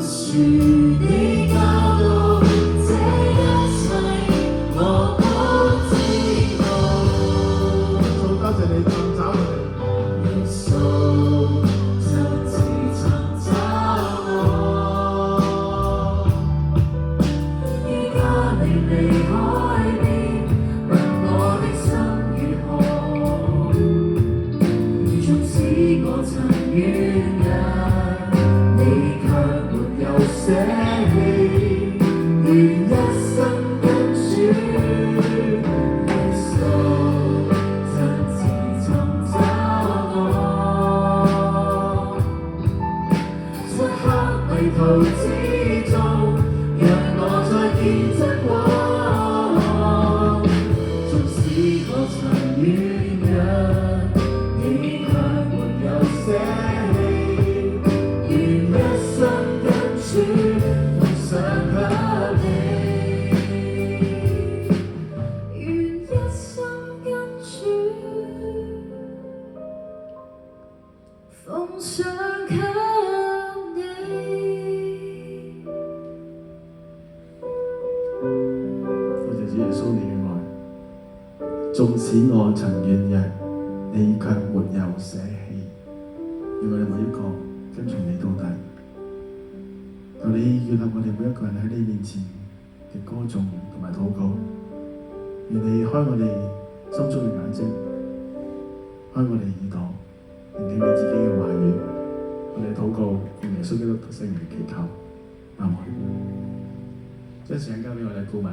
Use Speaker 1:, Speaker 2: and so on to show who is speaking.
Speaker 1: 樹，你教導這一切，我都知道。
Speaker 2: 主多謝你尋找我哋。
Speaker 1: 耶穌親自尋找我，於加利利海邊，問我的心如何。縱使我曾軟弱，你卻沒有捨棄，願一生跟主。耶穌親自尋找我，漆黑迷途之中，讓我再見真光。縱使我曾軟弱，你卻沒有捨棄，願一生跟主奉上給你，願一生跟主奉上給你。
Speaker 2: 多謝主耶穌你嘅愛，縱使我曾軟弱，你卻沒有捨棄，讓我哋每一個跟從你到底。求你悅納我哋每一個人喺你面前嘅歌頌同埋禱告，願你開我哋心中嘅眼睛，開我哋耳朵，聆聽你自己嘅話語。我哋禱告，奉耶穌基督聖名祈求，阿門。將時間交俾我哋顧問。